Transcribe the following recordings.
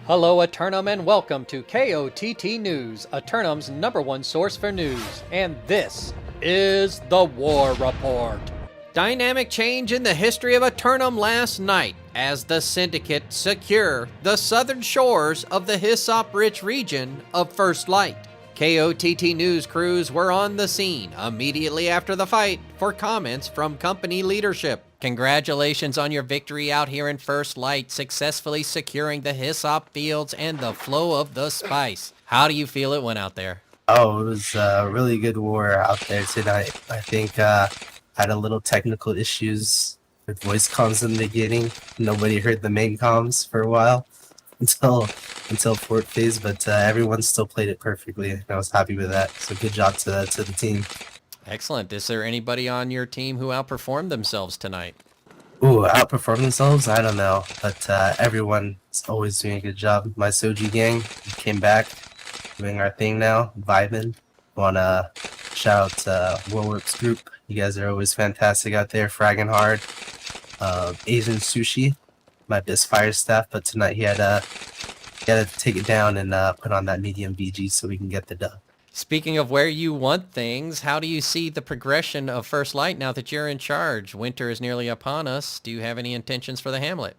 Hello, Eternum, and welcome to KOTT News, Eternum's #1 source for news. And this is the War Report. Dynamic change in the history of Eternum last night as the Syndicate secure the southern shores of the Hyssop-rich region of First Light. KOTT News crews were on the scene immediately after the fight for comments from company leadership. Congratulations on your victory out here in First Light, successfully securing the Hyssop fields and the flow of the spice. How do you feel it went out there? Oh, it was a really good war out there tonight. I think had a little technical issues with voice comms in the beginning. Nobody heard the main comms for a while until fourth phase, but everyone still played it perfectly, and I was happy with that. So good job to the team. Excellent. Is there anybody on your team who outperformed themselves tonight? Ooh, outperform themselves? I don't know, but everyone is always doing a good job. My Soji gang came back, doing our thing now, vibing. Wanna shout out Warworks group. You guys are always fantastic out there, fragging hard. Asian Sushi, my best fire staff, but tonight he had to take it down and put on that medium VG so we can get the dub. Speaking of where you want things, how do you see the progression of First Light now that you're in charge? Winter is nearly upon us. Do you have any intentions for the hamlet?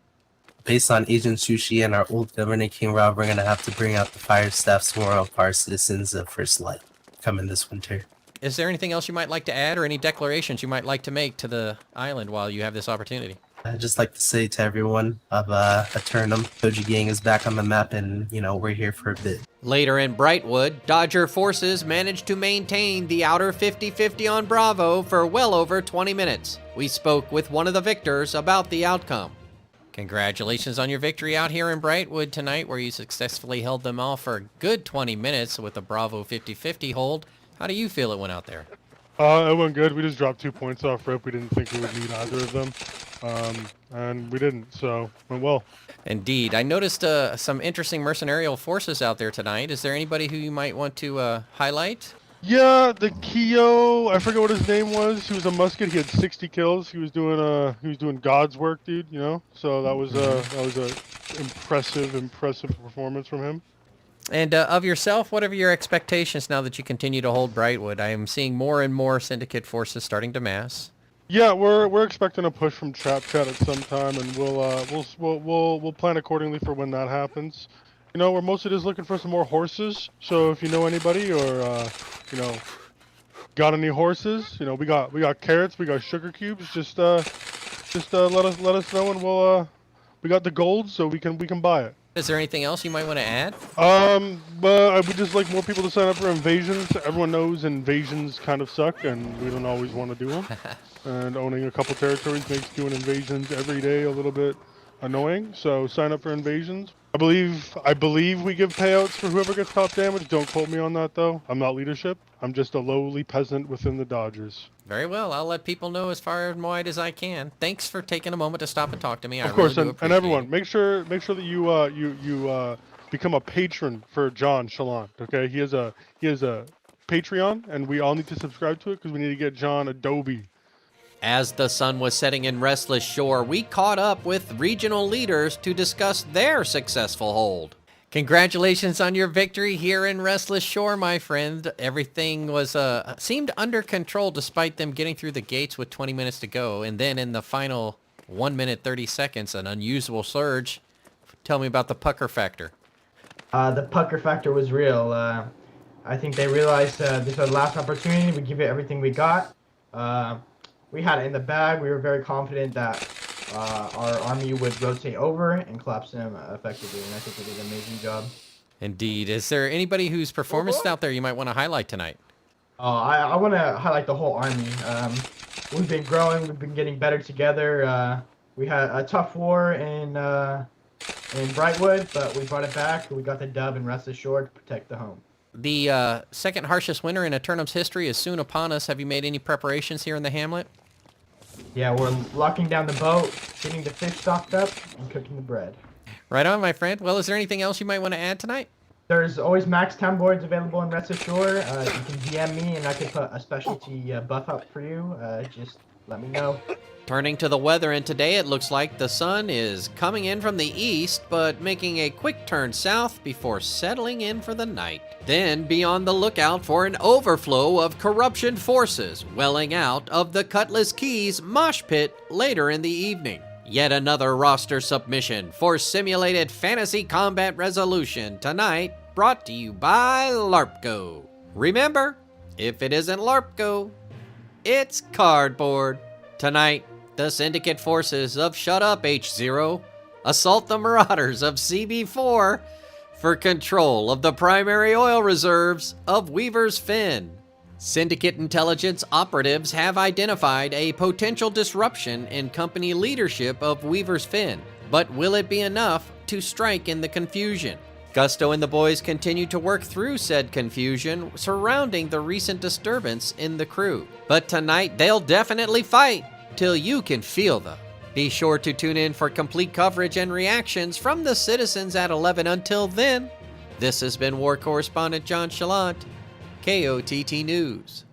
Based on Asian Sushi and our old Governor King Rob, we're going to have to bring out the fire staffs more of our citizens of First Light coming this winter. Is there anything else you might like to add or any declarations you might like to make to the island while you have this opportunity? I'd just like to say to everyone of Eternum, Soji Gang is back on the map and, we're here for a bit. Later in Brightwood, Dodger forces managed to maintain the outer 50-50 on Bravo for well over 20 minutes. We spoke with one of the victors about the outcome. Congratulations on your victory out here in Brightwood tonight, where you successfully held them off for a good 20 minutes with a Bravo 50-50 hold. How do you feel it went out there? It went good. We just dropped 2 points off rip. We didn't think we would need either of them. And we didn't, so went well. Indeed. I noticed some interesting mercenarial forces out there tonight. Is there anybody who you might want to highlight? Yeah, the Kyo, I forget what his name was. He was a musket. He had 60 kills. He was doing God's work, dude. So that was a impressive performance from him. And of yourself, what are your expectations now that you continue to hold Brightwood? I am seeing more and more Syndicate forces starting to mass. Yeah, we're expecting a push from Trap Chat at some time, and we'll plan accordingly for when that happens. We're mostly just looking for some more horses. So if you know anybody or got any horses, we got carrots, we got sugar cubes. Just let us know, and we got the gold, so we can buy it. Is there anything else you might want to add? But I would just like more people to sign up for invasions. Everyone knows invasions kind of suck, and we don't always want to do them. And owning a couple territories makes doing invasions every day a little bit annoying. So sign up for invasions. I believe we give payouts for whoever gets top damage. Don't quote me on that though. I'm not leadership. I'm just a lowly peasant within the Dodgers. Very well. I'll let people know as far and wide as I can. Thanks for taking a moment to stop and talk to me. Of course, and everyone, make sure that you become a patron for JChalant. Okay, he has a Patreon, and we all need to subscribe to it because we need to get John Adobe. As the sun was setting in Restless Shore, we caught up with regional leaders to discuss their successful hold. Congratulations on your victory here in Restless Shore, my friend. Everything was seemed under control despite them getting through the gates with 20 minutes to go. And then in the final 1 minute 30 seconds, an unusual surge. Tell me about the pucker factor. The pucker factor was real. I think they realized this was our last opportunity. We give it everything we got. We had it in the bag. We were very confident that our army would rotate over and collapse them effectively, and I think they did an amazing job. Indeed. Is there anybody whose performance out there you might want to highlight tonight? I want to highlight the whole army. We've been growing. We've been getting better together. We had a tough war in Brightwood, but we brought it back. We got the dub in Restless Shore to protect the home. The second harshest winter in Eternum's history is soon upon us. Have you made any preparations here in the hamlet? Yeah, we're locking down the boat, getting the fish stocked up, and cooking the bread. Right on, my friend. Well, is there anything else you might want to add tonight? There's always max town boards available in Restless Shore. You can DM me, and I can put a specialty buff up for you. Just let me know. Turning to the weather, and today it looks like the sun is coming in from the east, but making a quick turn south before settling in for the night. Then be on the lookout for an overflow of corruption forces welling out of the Cutlass Keys mosh pit later in the evening. Yet another roster submission for simulated fantasy combat resolution tonight, brought to you by LARPGO. Remember, if it isn't LARPGO, it's cardboard. Tonight, the Syndicate forces of Shut Up H0 assault the Marauders of CB4 for control of the primary oil reserves of Weaver's Fin. Syndicate intelligence operatives have identified a potential disruption in company leadership of Weaver's Fin, but will it be enough to strike in the confusion? Gusto and the boys continue to work through said confusion surrounding the recent disturbance in the crew. But tonight they'll definitely fight till you can feel them. Be sure to tune in for complete coverage and reactions from the citizens at 11. Until then, this has been War Correspondent JChalant, KOTT News.